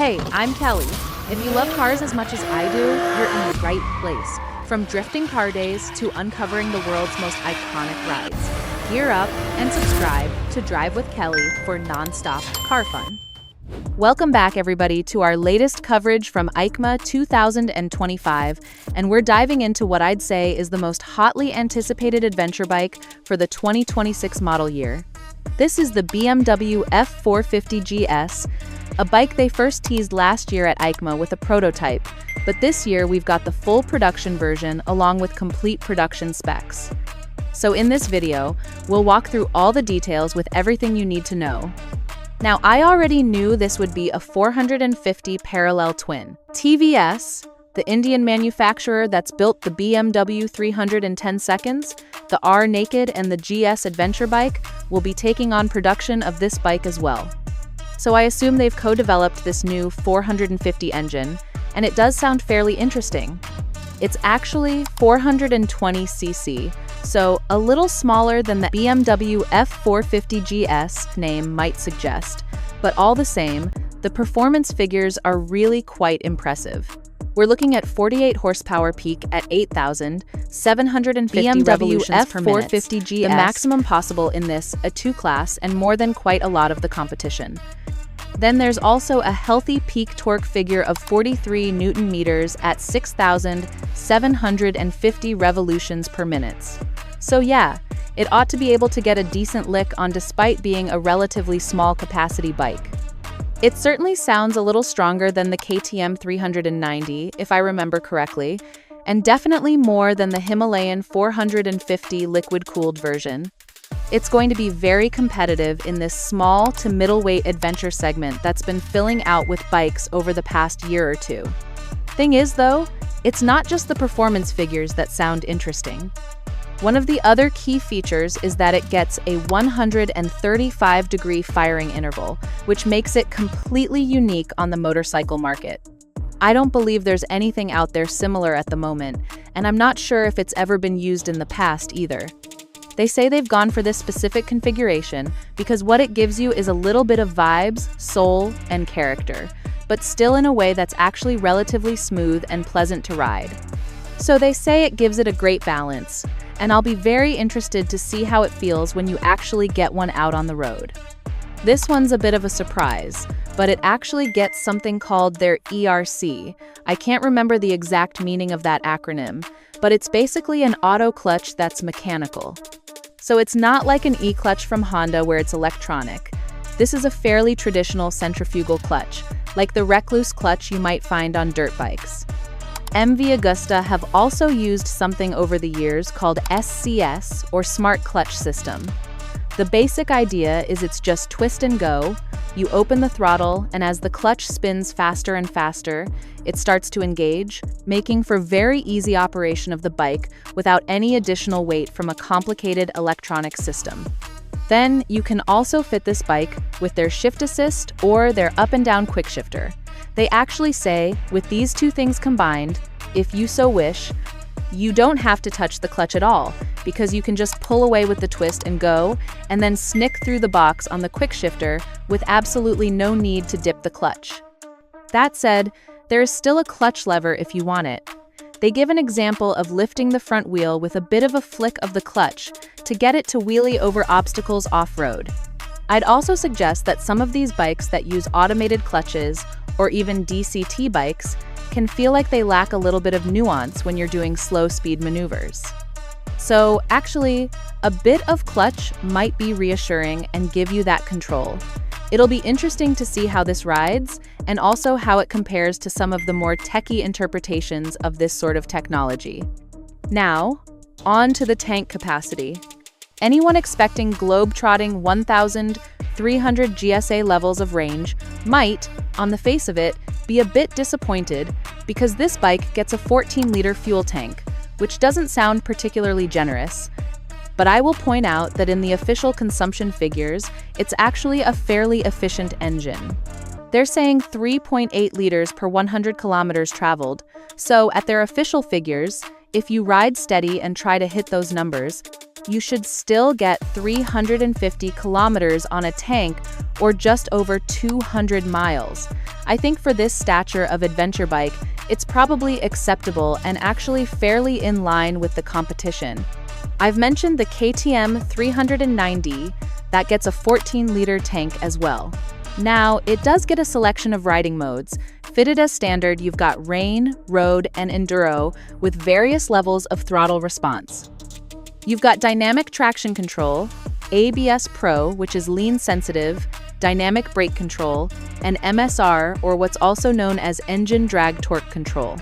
Hey, I'm Kelly. If you love cars as much as I do, you're in the right place. From drifting car days to uncovering the world's most iconic rides. Gear up and subscribe to Drive with Kelly for non-stop car fun. Welcome back, everybody, to our latest coverage from EICMA 2025, and we're diving into what I'd say is the most hotly anticipated adventure bike for the 2026 model year. This is the BMW F450GS, a bike they first teased last year at EICMA with a prototype, but this year we've got the full production version along with complete production specs. So in this video, we'll walk through all the details with everything you need to know. Now, I already knew this would be a 450 parallel twin. TVS, the Indian manufacturer that's built the BMW 310 seconds, the R Naked and the GS adventure bike, will be taking on production of this bike as well. So I assume they've co-developed this new 450 engine, and it does sound fairly interesting. It's actually 420cc, so a little smaller than the BMW F450GS name might suggest, but all the same, the performance figures are really quite impressive. We're looking at 48 horsepower peak at 8,750 BMW revolutions per minute, the maximum possible in this, a 2-class, and more than quite a lot of the competition. Then there's also a healthy peak torque figure of 43 Newton meters at 6,750 revolutions per minute. So yeah, it ought to be able to get a decent lick on despite being a relatively small capacity bike. It certainly sounds a little stronger than the KTM 390, if I remember correctly, and definitely more than the Himalayan 450 liquid-cooled version. It's going to be very competitive in this small to middleweight adventure segment that's been filling out with bikes over the past year or two. Thing is, though, it's not just the performance figures that sound interesting. One of the other key features is that it gets a 135-degree firing interval, which makes it completely unique on the motorcycle market. I don't believe there's anything out there similar at the moment, and I'm not sure if it's ever been used in the past either. They say they've gone for this specific configuration because what it gives you is a little bit of vibes, soul, and character, but still in a way that's actually relatively smooth and pleasant to ride. So they say it gives it a great balance, and I'll be very interested to see how it feels when you actually get one out on the road. This one's a bit of a surprise, but it actually gets something called their ERC. I can't remember the exact meaning of that acronym, but it's basically an auto clutch that's mechanical. So it's not like an E-clutch from Honda where it's electronic. This is a fairly traditional centrifugal clutch, like the Recluse clutch you might find on dirt bikes. MV Agusta have also used something over the years called SCS, or Smart Clutch System. The basic idea is it's just twist and go. You open the throttle, and as the clutch spins faster and faster, it starts to engage, making for very easy operation of the bike without any additional weight from a complicated electronic system. Then you can also fit this bike with their shift assist or their up and down quickshifter. They actually say, with these two things combined, if you so wish, you don't have to touch the clutch at all, because you can just pull away with the twist and go, and then snick through the box on the quickshifter with absolutely no need to dip the clutch. That said, there is still a clutch lever if you want it. They give an example of lifting the front wheel with a bit of a flick of the clutch to get it to wheelie over obstacles off-road. I'd also suggest that some of these bikes that use automated clutches, or even DCT bikes, can feel like they lack a little bit of nuance when you're doing slow-speed maneuvers. So actually, a bit of clutch might be reassuring and give you that control. It'll be interesting to see how this rides, and also how it compares to some of the more techie interpretations of this sort of technology. Now, on to the tank capacity. Anyone expecting globe-trotting 1,300 GSA levels of range might, on the face of it, be a bit disappointed because this bike gets a 14-liter fuel tank, which doesn't sound particularly generous. But I will point out that in the official consumption figures, it's actually a fairly efficient engine. They're saying 3.8 liters per 100 kilometers traveled, so at their official figures, if you ride steady and try to hit those numbers, you should still get 350 kilometers on a tank or just over 200 miles. I think for this stature of adventure bike, it's probably acceptable and actually fairly in line with the competition. I've mentioned the KTM 390, that gets a 14-liter tank as well. Now, it does get a selection of riding modes. Fitted as standard, you've got rain, road, and enduro with various levels of throttle response. You've got dynamic traction control, ABS Pro, which is lean sensitive, dynamic brake control, and MSR, or what's also known as engine drag torque control.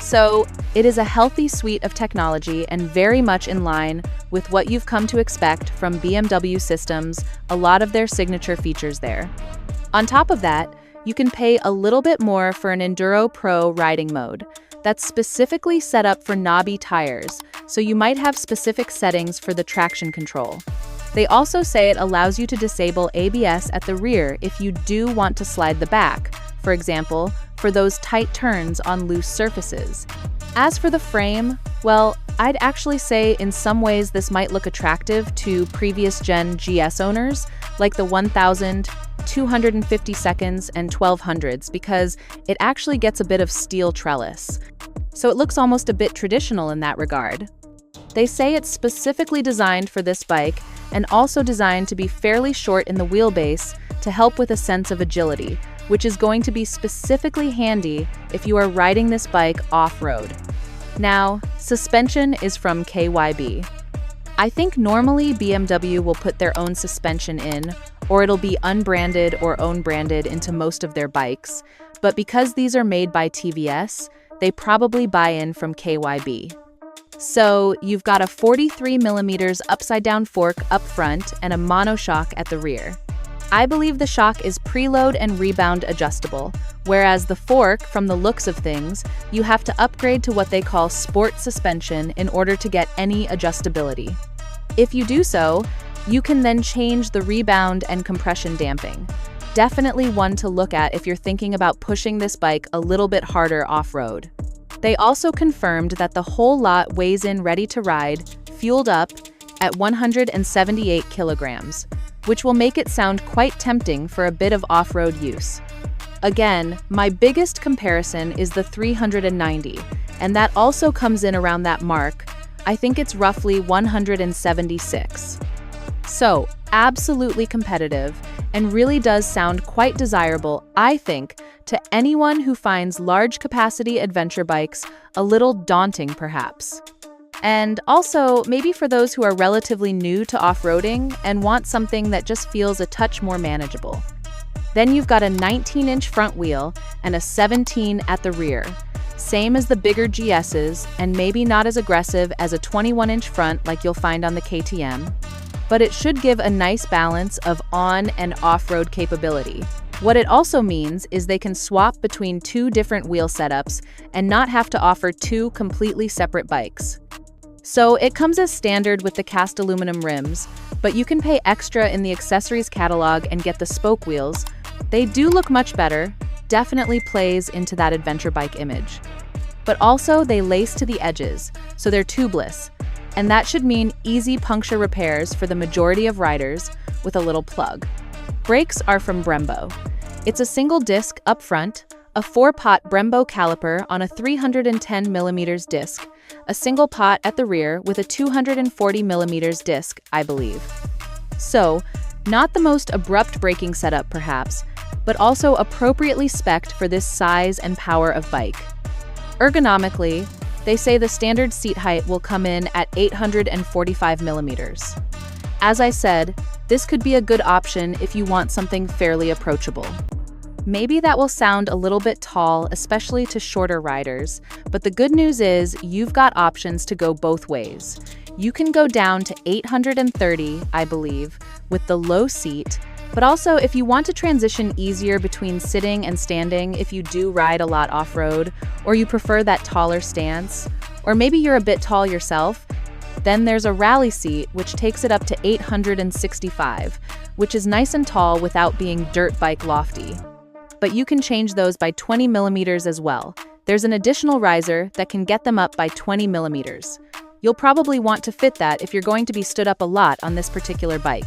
So, it is a healthy suite of technology and very much in line with what you've come to expect from BMW systems, a lot of their signature features there. On top of that, you can pay a little bit more for an Enduro Pro riding mode that's specifically set up for knobby tires, so you might have specific settings for the traction control. They also say it allows you to disable ABS at the rear if you do want to slide the back, for example, for those tight turns on loose surfaces. As for the frame, well, I'd actually say in some ways this might look attractive to previous gen GS owners, like the 1000, 250 and 1200s, because it actually gets a bit of steel trellis. So it looks almost a bit traditional in that regard. They say it's specifically designed for this bike and also designed to be fairly short in the wheelbase to help with a sense of agility, which is going to be specifically handy if you are riding this bike off-road. Now, suspension is from KYB. I think normally BMW will put their own suspension in, or it'll be unbranded or own-branded into most of their bikes, but because these are made by TVS, they probably buy in from KYB. So, you've got a 43mm upside-down fork up front and a monoshock at the rear. I believe the shock is preload and rebound adjustable, whereas the fork, from the looks of things, you have to upgrade to what they call sport suspension in order to get any adjustability. If you do so, you can then change the rebound and compression damping. Definitely one to look at if you're thinking about pushing this bike a little bit harder off-road. They also confirmed that the whole lot weighs in ready to ride, fueled up, at 178 kilograms, which will make it sound quite tempting for a bit of off-road use. Again, my biggest comparison is the 390, and that also comes in around that mark. I think it's roughly 176. So, absolutely competitive, and really does sound quite desirable, I think, to anyone who finds large-capacity adventure bikes a little daunting, perhaps. And also, maybe for those who are relatively new to off-roading and want something that just feels a touch more manageable. Then you've got a 19-inch front wheel and a 17 at the rear, same as the bigger GS's and maybe not as aggressive as a 21-inch front like you'll find on the KTM, but it should give a nice balance of on- and off-road capability. What it also means is they can swap between two different wheel setups and not have to offer two completely separate bikes. So it comes as standard with the cast aluminum rims, but you can pay extra in the accessories catalog and get the spoke wheels. They do look much better, definitely plays into that adventure bike image. But also they lace to the edges, so they're tubeless, and that should mean easy puncture repairs for the majority of riders with a little plug. Brakes are from Brembo. It's a single disc up front, a 4-pot Brembo caliper on a 310mm disc, a single pot at the rear with a 240mm disc, I believe. So, not the most abrupt braking setup perhaps, but also appropriately spec'd for this size and power of bike. Ergonomically, they say the standard seat height will come in at 845mm. As I said, this could be a good option if you want something fairly approachable. Maybe that will sound a little bit tall, especially to shorter riders, but the good news is you've got options to go both ways. You can go down to 830, I believe, with the low seat, but also if you want to transition easier between sitting and standing if you do ride a lot off-road, or you prefer that taller stance, or maybe you're a bit tall yourself, then there's a rally seat which takes it up to 865, which is nice and tall without being dirt bike lofty. But you can change those by 20mm as well. There's an additional riser that can get them up by 20mm. You'll probably want to fit that if you're going to be stood up a lot on this particular bike.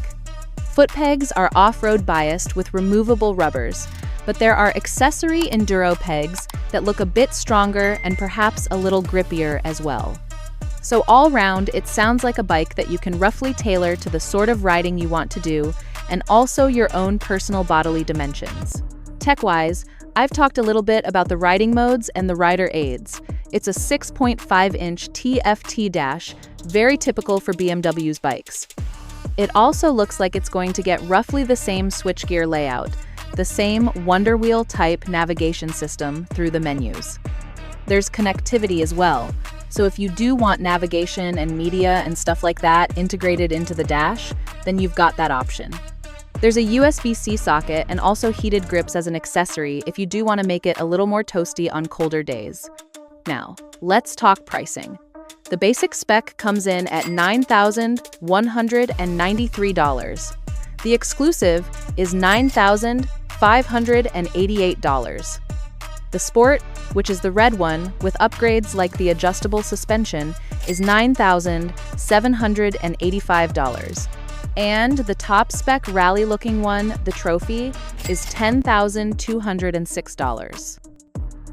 Foot pegs are off-road biased with removable rubbers, but there are accessory enduro pegs that look a bit stronger and perhaps a little grippier as well. So all round, it sounds like a bike that you can roughly tailor to the sort of riding you want to do, and also your own personal bodily dimensions. Tech-wise, I've talked a little bit about the riding modes and the rider aids. It's a 6.5-inch TFT dash, very typical for BMW's bikes. It also looks like it's going to get roughly the same switchgear layout, the same Wonder Wheel type navigation system through the menus. There's connectivity as well, so if you do want navigation and media and stuff like that integrated into the dash, then you've got that option. There's a USB-C socket and also heated grips as an accessory if you do want to make it a little more toasty on colder days. Now, let's talk pricing. The basic spec comes in at $9,193. The exclusive is $9,588. The Sport, which is the red one, with upgrades like the adjustable suspension, is $9,785. And the top spec rally-looking one, the Trophy, is $10,206.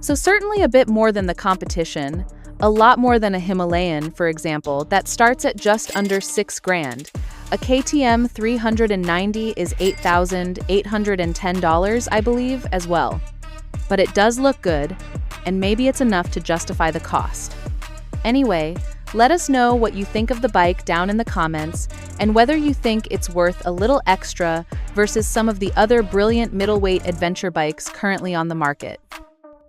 So certainly a bit more than the competition, a lot more than a Himalayan, for example, that starts at just under $6,000. A KTM 390 is $8,810, I believe, as well. But it does look good, and maybe it's enough to justify the cost. Anyway, let us know what you think of the bike down in the comments, and whether you think it's worth a little extra versus some of the other brilliant middleweight adventure bikes currently on the market.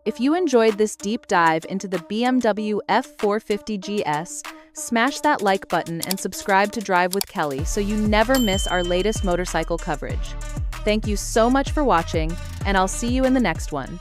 If you enjoyed this deep dive into the BMW F450GS, smash that like button and subscribe to Drive with Kelly so you never miss our latest motorcycle coverage. Thank you so much for watching, and I'll see you in the next one.